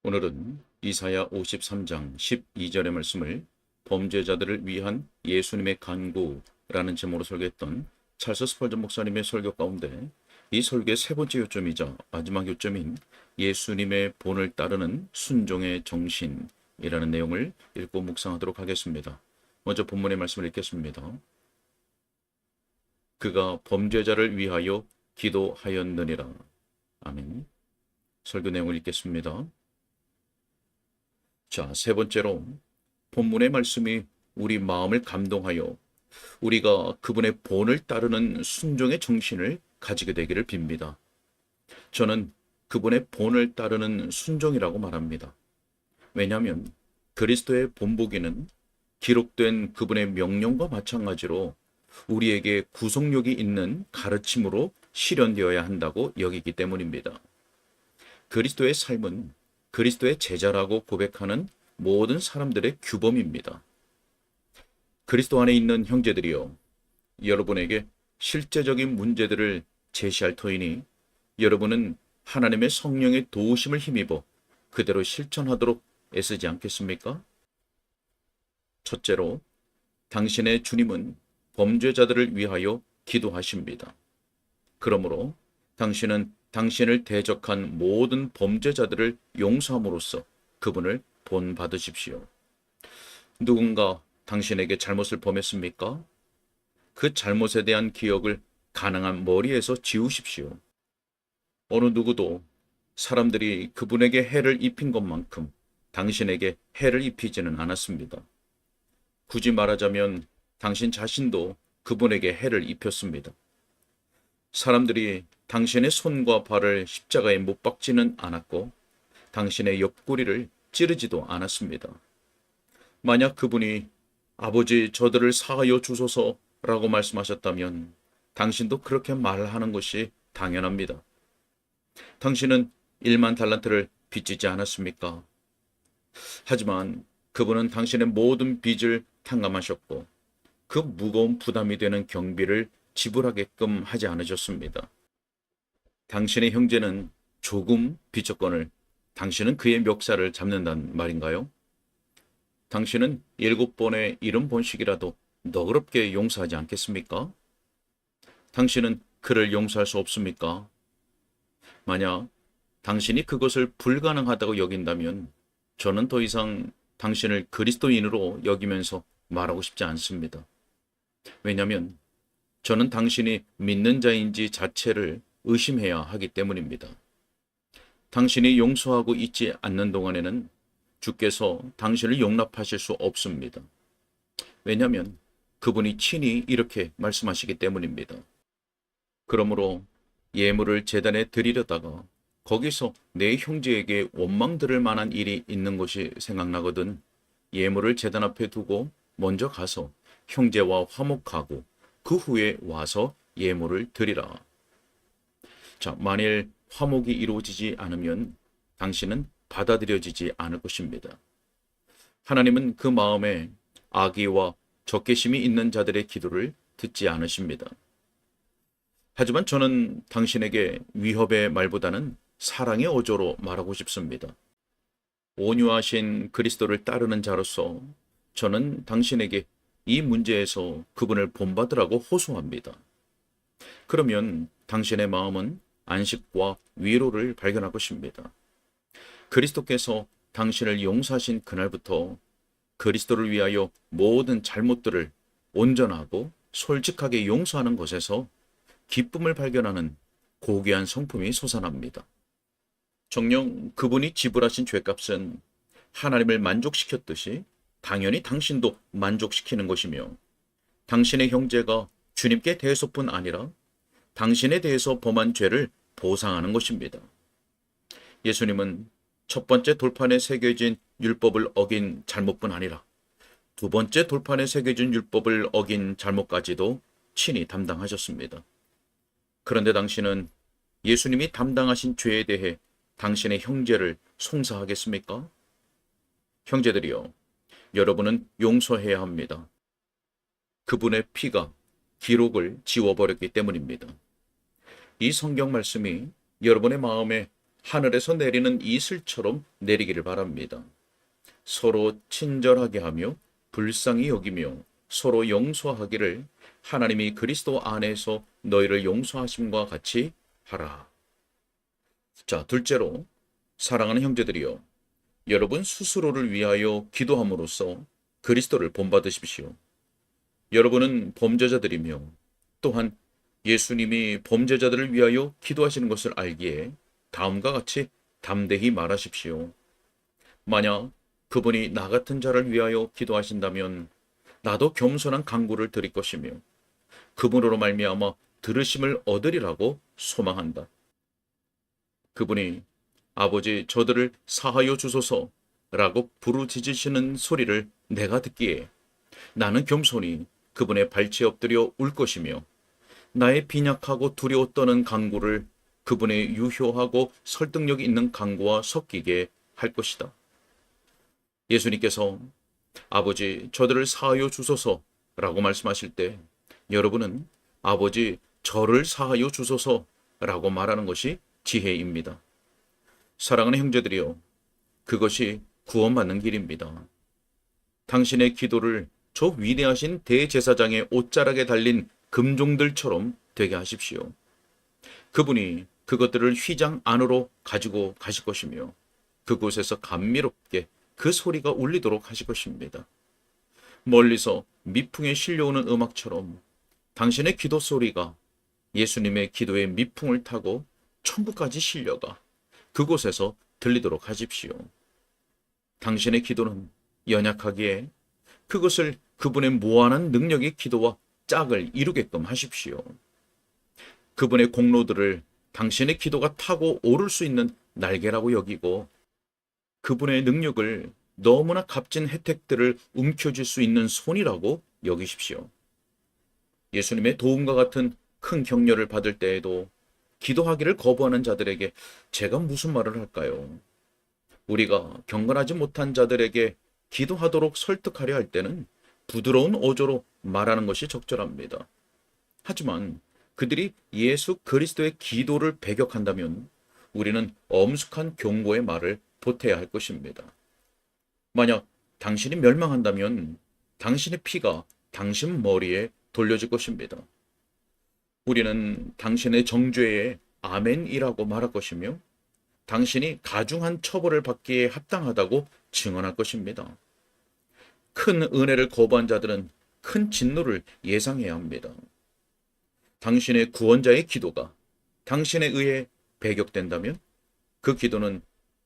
오늘은 이사야 53장 12절의 말씀을 범죄자들을 위한 예수님의 간구라는 제목으로 설교했던 찰스 스펄전 목사님의 설교 가운데 이 설교의 세 번째 요점이자 마지막 요점인 예수님의 본을 따르는 순종의 정신이라는 내용을 읽고 묵상하도록 하겠습니다. 먼저 본문의 말씀을 읽겠습니다. 그가 범죄자를 위하여 기도하였느니라. 아멘. 설교 내용을 읽겠습니다. 자, 세 번째로 본문의 말씀이 우리 마음을 감동하여 우리가 그분의 본을 따르는 순종의 정신을 가지게 되기를 빕니다. 저는 그분의 본을 따르는 순종이라고 말합니다. 왜냐하면 그리스도의 본보기는 기록된 그분의 명령과 마찬가지로 우리에게 구속력이 있는 가르침으로 실현되어야 한다고 여기기 때문입니다. 그리스도의 삶은 그리스도의 제자라고 고백하는 모든 사람들의 규범입니다. 그리스도 안에 있는 형제들이여, 여러분에게 실제적인 문제들을 제시할 터이니 여러분은 하나님의 성령의 도우심을 힘입어 그대로 실천하도록 애쓰지 않겠습니까? 첫째로, 당신의 주님은 범죄자들을 위하여 기도하십니다. 그러므로 당신은 당신을 대적한 모든 범죄자들을 용서함으로써 그분을 본받으십시오. 누군가 당신에게 잘못을 범했습니까? 그 잘못에 대한 기억을 가능한 머리에서 지우십시오. 어느 누구도 사람들이 그분에게 해를 입힌 것만큼 당신에게 해를 입히지는 않았습니다. 굳이 말하자면 당신 자신도 그분에게 해를 입혔습니다. 사람들이 당신의 손과 발을 십자가에 못 박지는 않았고 당신의 옆구리를 찌르지도 않았습니다. 만약 그분이 아버지 저들을 사하여 주소서라고 말씀하셨다면 당신도 그렇게 말하는 것이 당연합니다. 당신은 1만 달란트를 빚지지 않았습니까? 하지만 그분은 당신의 모든 빚을 탕감하셨고 그 무거운 부담이 되는 경비를 지불하게끔 하지 않으셨습니다. 당신의 형제는 조금 빚졌거늘 당신은 그의 멱살을 잡는단 말인가요? 당신은 7번의 70번씩이라도 너그럽게 용서하지 않겠습니까? 당신은 그를 용서할 수 없습니까? 만약 당신이 그것을 불가능하다고 여긴다면 저는 더 이상 당신을 그리스도인으로 여기면서 말하고 싶지 않습니다. 왜냐하면 저는 당신이 믿는 자인지 자체를 의심해야 하기 때문입니다. 당신이 용서하고 있지 않는 동안에는 주께서 당신을 용납하실 수 없습니다. 왜냐하면 그분이 친히 이렇게 말씀하시기 때문입니다. 그러므로 예물을 제단에 드리려다가 거기서 내 형제에게 원망 들을 만한 일이 있는 것이 생각나거든 예물을 제단 앞에 두고 먼저 가서 형제와 화목하고 그 후에 와서 예물을 드리라. 자, 만일 화목이 이루어지지 않으면 당신은 받아들여지지 않을 것입니다. 하나님은 그 마음에 악의와 적개심이 있는 자들의 기도를 듣지 않으십니다. 하지만 저는 당신에게 위협의 말보다는 사랑의 어조로 말하고 싶습니다. 온유하신 그리스도를 따르는 자로서 저는 당신에게 이 문제에서 그분을 본받으라고 호소합니다. 그러면 당신의 마음은 안식과 위로를 발견할 것입니다. 그리스도께서 당신을 용서하신 그날부터 그리스도를 위하여 모든 잘못들을 온전하고 솔직하게 용서하는 것에서 기쁨을 발견하는 고귀한 성품이 솟아납니다. 정녕 그분이 지불하신 죄값은 하나님을 만족시켰듯이 당연히 당신도 만족시키는 것이며 당신의 형제가 주님께 대해서뿐 아니라 당신에 대해서 범한 죄를 보상하는 것입니다. 예수님은 첫 번째 돌판에 새겨진 율법을 어긴 잘못뿐 아니라 두 번째 돌판에 새겨진 율법을 어긴 잘못까지도 친히 담당하셨습니다. 그런데 당신은 예수님이 담당하신 죄에 대해 당신의 형제를 송사하겠습니까? 형제들이여, 여러분은 용서해야 합니다. 그분의 피가 기록을 지워버렸기 때문입니다. 이 성경 말씀이 여러분의 마음에 하늘에서 내리는 이슬처럼 내리기를 바랍니다. 서로 친절하게 하며 불쌍히 여기며 서로 용서하기를 하나님이 그리스도 안에서 너희를 용서하심과 같이 하라. 자, 둘째로 사랑하는 형제들이여, 여러분 스스로를 위하여 기도함으로써 그리스도를 본받으십시오. 여러분은 범죄자들이며 또한 예수님이 범죄자들을 위하여 기도하시는 것을 알기에 다음과 같이 담대히 말하십시오. 만약 그분이 나 같은 자를 위하여 기도하신다면 나도 겸손한 간구를 드릴 것이며 그분으로 말미암아 들으심을 얻으리라고 소망한다. 그분이 아버지 저들을 사하여 주소서라고 부르짖으시는 소리를 내가 듣기에 나는 겸손히 그분의 발치에 엎드려 울 것이며 나의 빈약하고 두려워 떠는 간구를 그분의 유효하고 설득력 있는 간구와 섞이게 할 것이다. 예수님께서 아버지 저들을 사하여 주소서라고 말씀하실 때 여러분은 아버지 저를 사하여 주소서라고 말하는 것이 지혜입니다. 사랑하는 형제들이여, 그것이 구원받는 길입니다. 당신의 기도를 저 위대하신 대제사장의 옷자락에 달린 금종들처럼 되게 하십시오. 그분이 그것들을 휘장 안으로 가지고 가실 것이며 그곳에서 감미롭게 그 소리가 울리도록 하실 것입니다. 멀리서 미풍에 실려오는 음악처럼 당신의 기도 소리가 예수님의 기도의 미풍을 타고 천국까지 실려가 그곳에서 들리도록 하십시오. 당신의 기도는 연약하기에 그것을 그분의 무한한 능력의 기도와 짝을 이루게끔 하십시오. 그분의 공로들을 당신의 기도가 타고 오를 수 있는 날개라고 여기고 그분의 능력을 너무나 값진 혜택들을 움켜쥘 수 있는 손이라고 여기십시오. 예수님의 도움과 같은 큰 격려를 받을 때에도 기도하기를 거부하는 자들에게 제가 무슨 말을 할까요? 우리가 경건하지 못한 자들에게 기도하도록 설득하려 할 때는 부드러운 어조로 말하는 것이 적절합니다. 하지만 그들이 예수 그리스도의 기도를 배격한다면 우리는 엄숙한 경고의 말을 보태야 할 것입니다. 만약 당신이 멸망한다면 당신의 피가 당신 머리에 돌려질 것입니다. 우리는 당신의 정죄에 아멘이라고 말할 것이며 당신이 가중한 처벌을 받기에 합당하다고 증언할 것입니다. 큰 은혜를 거부한 자들은 큰 진노를 예상해야 합니다. 당신의 구원자의 기도가 당신에 의해 배격된다면 그 기도는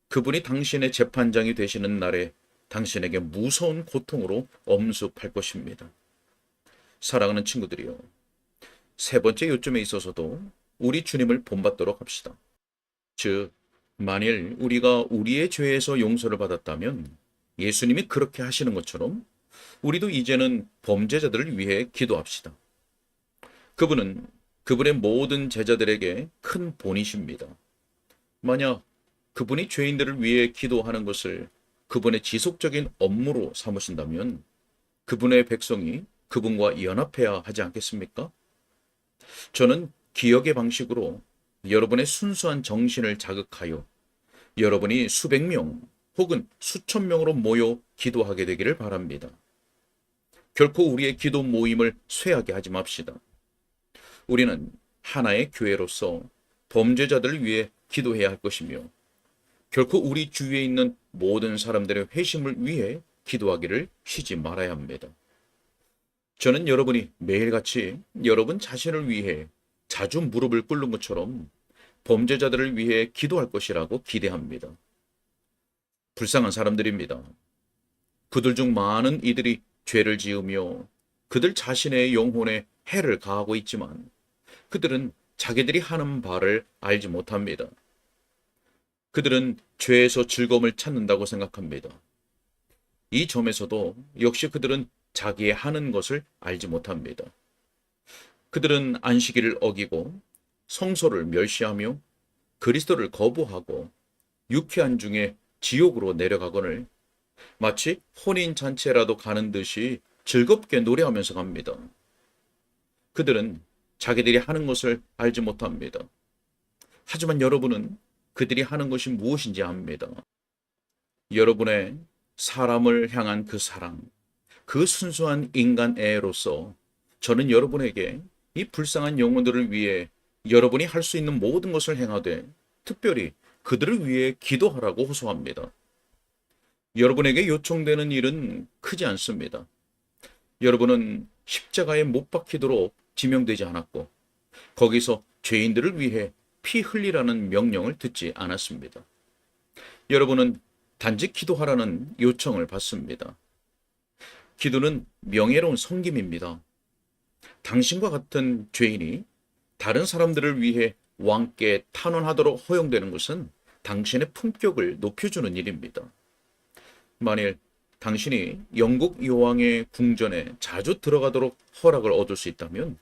그분이 당신의 재판장이 되시는 날에 당신에게 무서운 고통으로 엄습할 것입니다. 사랑하는 친구들이요, 세 번째 요점에 있어서도 우리 주님을 본받도록 합시다. 즉, 만일 우리가 우리의 죄에서 용서를 받았다면 예수님이 그렇게 하시는 것처럼 우리도 이제는 범죄자들을 위해 기도합시다. 그분은 그분의 모든 제자들에게 큰 본이십니다. 만약 그분이 죄인들을 위해 기도하는 것을 그분의 지속적인 업무로 삼으신다면 그분의 백성이 그분과 연합해야 하지 않겠습니까? 저는 기억의 방식으로 여러분의 순수한 정신을 자극하여 여러분이 수백 명 혹은 수천 명으로 모여 기도하게 되기를 바랍니다. 결코 우리의 기도 모임을 쇠하게 하지 맙시다. 우리는 하나의 교회로서 범죄자들을 위해 기도해야 할 것이며 결코 우리 주위에 있는 모든 사람들의 회심을 위해 기도하기를 쉬지 말아야 합니다. 저는 여러분이 매일같이 여러분 자신을 위해 자주 무릎을 꿇는 것처럼 범죄자들을 위해 기도할 것이라고 기대합니다. 불쌍한 사람들입니다. 그들 중 많은 이들이 죄를 지으며 그들 자신의 영혼에 해를 가하고 있지만 그들은 자기들이 하는 바를 알지 못합니다. 그들은 죄에서 즐거움을 찾는다고 생각합니다. 이 점에서도 역시 그들은 자기의 하는 것을 알지 못합니다. 그들은 안식일을 어기고 성소를 멸시하며 그리스도를 거부하고 유쾌한 중에 지옥으로 내려가거늘 마치 혼인잔치라도 가는 듯이 즐겁게 노래하면서 갑니다. 그들은 자기들이 하는 것을 알지 못합니다. 하지만 여러분은 그들이 하는 것이 무엇인지 압니다. 여러분의 사람을 향한 그 사랑, 그 순수한 인간애로서 저는 여러분에게 이 불쌍한 영혼들을 위해 여러분이 할 수 있는 모든 것을 행하되 특별히 그들을 위해 기도하라고 호소합니다. 여러분에게 요청되는 일은 크지 않습니다. 여러분은 십자가에 못 박히도록 지명되지 않았고 거기서 죄인들을 위해 피 흘리라는 명령을 듣지 않았습니다. 여러분은 단지 기도하라는 요청을 받습니다. 기도는 명예로운 섬김입니다. 당신과 같은 죄인이 다른 사람들을 위해 왕께 탄원하도록 허용되는 것은 당신의 품격을 높여주는 일입니다. 만일 당신이 영국 여왕의 궁전에 자주 들어가도록 허락을 얻을 수 있다면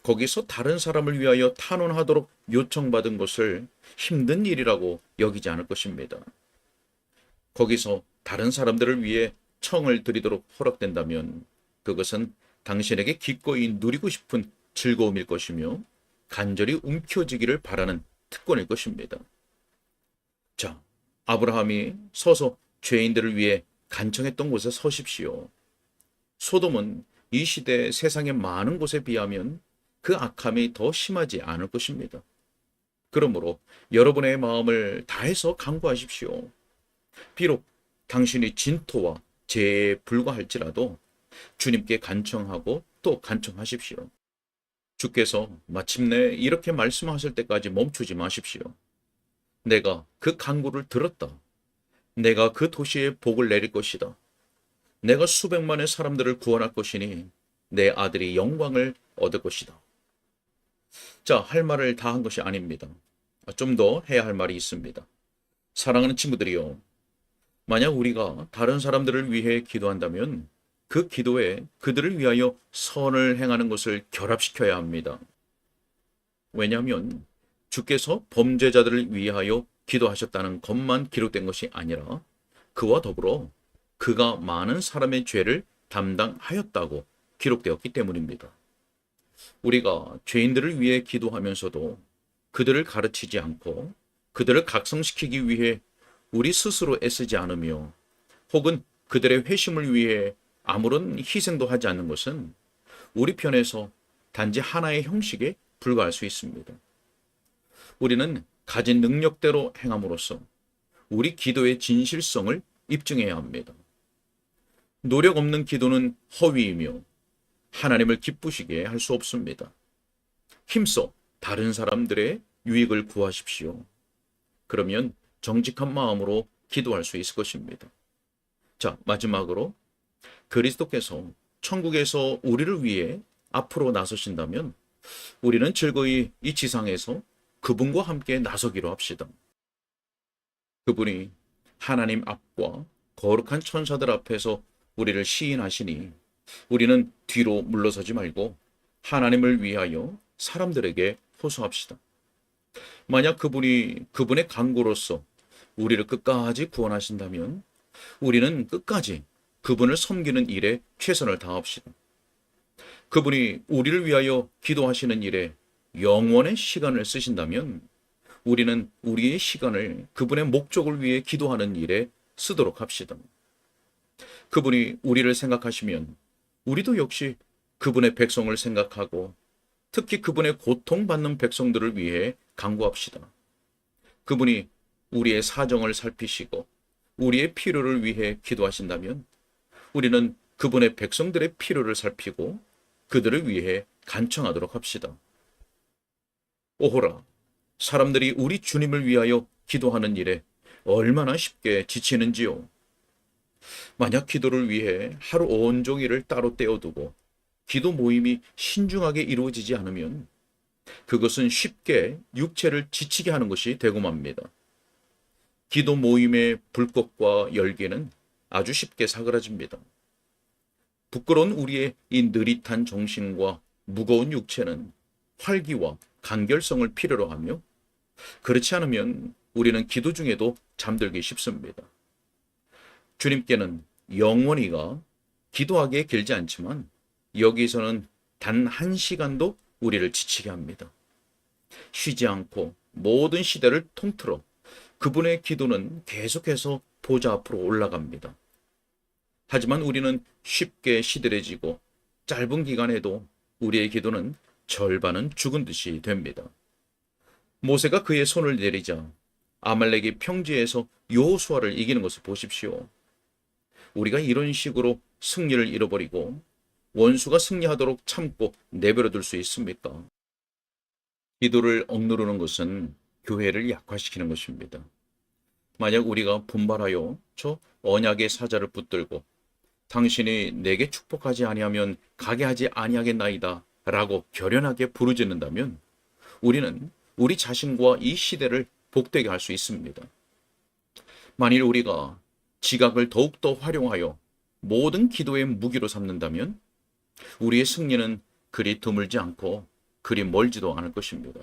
거기서 다른 사람을 위하여 탄원하도록 요청받은 것을 힘든 일이라고 여기지 않을 것입니다. 거기서 다른 사람들을 위해 청을 드리도록 허락된다면 그것은 당신에게 기꺼이 누리고 싶은 즐거움일 것이며 간절히 움켜쥐기를 바라는 특권일 것입니다. 자, 아브라함이 서서 죄인들을 위해 간청했던 곳에 서십시오. 소돔은 이 시대 세상의 많은 곳에 비하면 그 악함이 더 심하지 않을 것입니다. 그러므로 여러분의 마음을 다해서 간구하십시오. 비록 당신이 진토와 재해에 불과할지라도 주님께 간청하고 또 간청하십시오. 주께서 마침내 이렇게 말씀하실 때까지 멈추지 마십시오. 내가 그 간구를 들었다. 내가 그 도시에 복을 내릴 것이다. 내가 수백만의 사람들을 구원할 것이니 내 아들이 영광을 얻을 것이다. 자, 할 말을 다 한 것이 아닙니다. 좀 더 해야 할 말이 있습니다. 사랑하는 친구들이요. 만약 우리가 다른 사람들을 위해 기도한다면 그 기도에 그들을 위하여 선을 행하는 것을 결합시켜야 합니다. 왜냐하면 주께서 범죄자들을 위하여 기도하셨다는 것만 기록된 것이 아니라 그와 더불어 그가 많은 사람의 죄를 담당하였다고 기록되었기 때문입니다. 우리가 죄인들을 위해 기도하면서도 그들을 가르치지 않고 그들을 각성시키기 위해 우리 스스로 애쓰지 않으며 혹은 그들의 회심을 위해 아무런 희생도 하지 않는 것은 우리 편에서 단지 하나의 형식에 불과할 수 있습니다. 우리는 가진 능력대로 행함으로써 우리 기도의 진실성을 입증해야 합니다. 노력 없는 기도는 허위이며 하나님을 기쁘시게 할 수 없습니다. 힘써 다른 사람들의 유익을 구하십시오. 그러면 정직한 마음으로 기도할 수 있을 것입니다. 자, 마지막으로 그리스도께서 천국에서 우리를 위해 앞으로 나서신다면 우리는 즐거이 이 지상에서 그분과 함께 나서기로 합시다. 그분이 하나님 앞과 거룩한 천사들 앞에서 우리를 시인하시니 우리는 뒤로 물러서지 말고 하나님을 위하여 사람들에게 호소합시다. 만약 그분이 그분의 간구로서 우리를 끝까지 구원하신다면 우리는 끝까지 그분을 섬기는 일에 최선을 다합시다. 그분이 우리를 위하여 기도하시는 일에 영원의 시간을 쓰신다면 우리는 우리의 시간을 그분의 목적을 위해 기도하는 일에 쓰도록 합시다. 그분이 우리를 생각하시면 우리도 역시 그분의 백성을 생각하고 특히 그분의 고통받는 백성들을 위해 간구합시다. 그분이 우리의 사정을 살피시고 우리의 필요를 위해 기도하신다면 우리는 그분의 백성들의 필요를 살피고 그들을 위해 간청하도록 합시다. 오호라, 사람들이 우리 주님을 위하여 기도하는 일에 얼마나 쉽게 지치는지요. 만약 기도를 위해 하루 온종일을 따로 떼어두고 기도 모임이 신중하게 이루어지지 않으면 그것은 쉽게 육체를 지치게 하는 것이 되고 맙니다. 기도 모임의 불꽃과 열기는 아주 쉽게 사그라집니다. 부끄러운 우리의 이 느릿한 정신과 무거운 육체는 활기와 간결성을 필요로 하며 그렇지 않으면 우리는 기도 중에도 잠들기 쉽습니다. 주님께는 영원히가 기도하기에 길지 않지만 여기서는 단 한 시간도 우리를 지치게 합니다. 쉬지 않고 모든 시대를 통틀어 그분의 기도는 계속해서 보좌 앞으로 올라갑니다. 하지만 우리는 쉽게 시들해지고 짧은 기간에도 우리의 기도는 절반은 죽은 듯이 됩니다. 모세가 그의 손을 내리자 아말렉이 평지에서 여호수아를 이기는 것을 보십시오. 우리가 이런 식으로 승리를 잃어버리고 원수가 승리하도록 참고 내버려둘 수 있습니까? 기도를 억누르는 것은 교회를 약화시키는 것입니다. 만약 우리가 분발하여 저 언약의 사자를 붙들고 당신이 내게 축복하지 아니하면 가게 하지 아니하겠나이다 라고 결연하게 부르짖는다면 우리는 우리 자신과 이 시대를 복되게 할 수 있습니다. 만일 우리가 지각을 더욱더 활용하여 모든 기도의 무기로 삼는다면 우리의 승리는 그리 드물지 않고 그리 멀지도 않을 것입니다.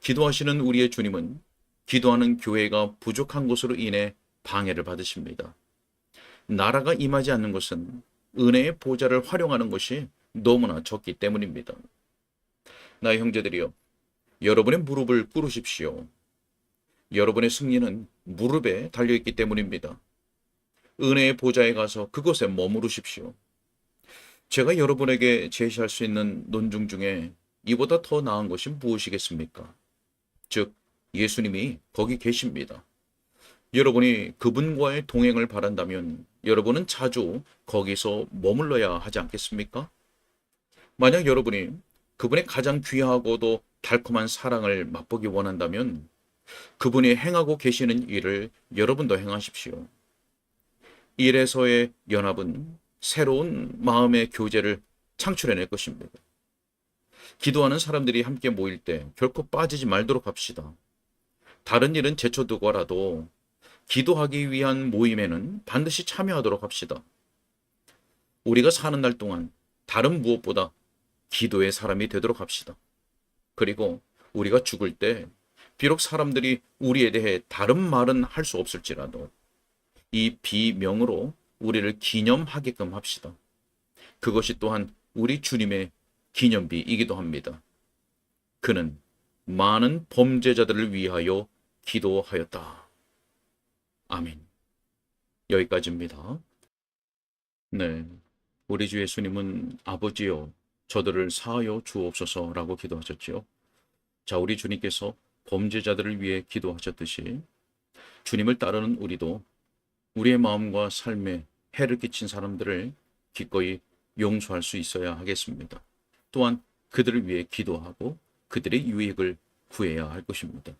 기도하시는 우리의 주님은 기도하는 교회가 부족한 것으로 인해 방해를 받으십니다. 나라가 임하지 않는 것은 은혜의 보좌를 활용하는 것이 너무나 적기 때문입니다. 나의 형제들이여, 여러분의 무릎을 꿇으십시오. 여러분의 승리는 무릎에 달려있기 때문입니다. 은혜의 보좌에 가서 그곳에 머무르십시오. 제가 여러분에게 제시할 수 있는 논증 중에 이보다 더 나은 것이 무엇이겠습니까? 즉, 예수님이 거기 계십니다. 여러분이 그분과의 동행을 바란다면 여러분은 자주 거기서 머물러야 하지 않겠습니까? 만약 여러분이 그분의 가장 귀하고도 달콤한 사랑을 맛보기 원한다면 그분이 행하고 계시는 일을 여러분도 행하십시오. 일에서의 연합은 새로운 마음의 교제를 창출해낼 것입니다. 기도하는 사람들이 함께 모일 때 결코 빠지지 말도록 합시다. 다른 일은 제쳐두고라도 기도하기 위한 모임에는 반드시 참여하도록 합시다. 우리가 사는 날 동안 다른 무엇보다 기도의 사람이 되도록 합시다. 그리고 우리가 죽을 때 비록 사람들이 우리에 대해 다른 말은 할 수 없을지라도 이 비명으로 우리를 기념하게끔 합시다. 그것이 또한 우리 주님의 기념비이기도 합니다. 그는 많은 범죄자들을 위하여 기도하였다. 아멘. 여기까지입니다. 네, 우리 주 예수님은 아버지여 저들을 사하여 주옵소서라고 기도하셨지요. 자, 우리 주님께서 범죄자들을 위해 기도하셨듯이 주님을 따르는 우리도 우리의 마음과 삶에 해를 끼친 사람들을 기꺼이 용서할 수 있어야 하겠습니다. 또한 그들을 위해 기도하고 그들의 유익을 구해야 할 것입니다.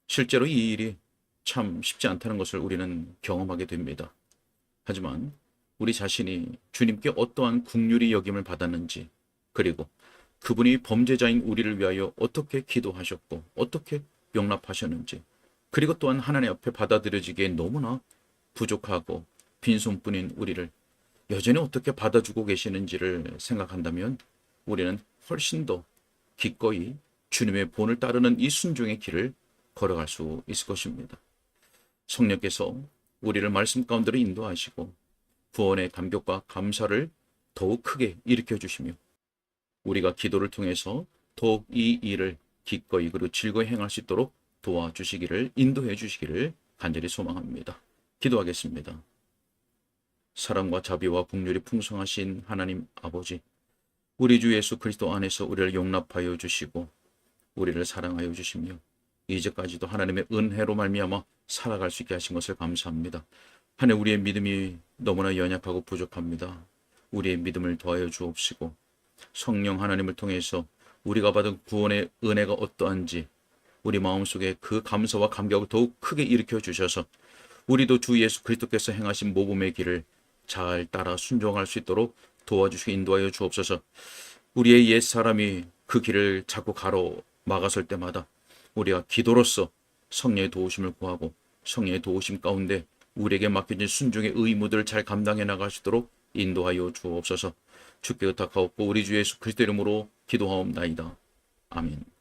실제로 이 일이 참 쉽지 않다는 것을 우리는 경험하게 됩니다. 하지만 우리 자신이 주님께 어떠한 긍휼히 여김을 받았는지, 그리고 그분이 범죄자인 우리를 위하여 어떻게 기도하셨고 어떻게 용납하셨는지, 그리고 또한 하나님 앞에 받아들여지기에 너무나 부족하고 빈손뿐인 우리를 여전히 어떻게 받아주고 계시는지를 생각한다면 우리는 훨씬 더 기꺼이 주님의 본을 따르는 이 순종의 길을 걸어갈 수 있을 것입니다. 성령께서 우리를 말씀 가운데로 인도하시고 구원의 감격과 감사를 더욱 크게 일으켜 주시며 우리가 기도를 통해서 더욱 이 일을 기꺼이 그리고 즐거이 행할 수 있도록 도와주시기를, 인도해 주시기를 간절히 소망합니다. 기도하겠습니다. 사랑과 자비와 긍휼이 풍성하신 하나님 아버지, 우리 주 예수 그리스도 안에서 우리를 용납하여 주시고 우리를 사랑하여 주시며 이제까지도 하나님의 은혜로 말미암아 살아갈 수 있게 하신 것을 감사합니다. 하나님, 우리의 믿음이 너무나 연약하고 부족합니다. 우리의 믿음을 더하여 주옵시고 성령 하나님을 통해서 우리가 받은 구원의 은혜가 어떠한지 우리 마음속에 그 감사와 감격을 더욱 크게 일으켜 주셔서 우리도 주 예수 그리스도께서 행하신 모범의 길을 잘 따라 순종할 수 있도록 도와주시고 인도하여 주옵소서. 우리의 옛사람이 그 길을 자꾸 가로막았을 때마다 우리가 기도로서 성령의 도우심을 구하고 성령의 도우심 가운데 우리에게 맡겨진 순종의 의무들을 잘 감당해 나갈 수 있도록 인도하여 주옵소서. 주께 의탁하옵고 우리 주 예수 그리스도 이름으로 기도하옵나이다. 아멘.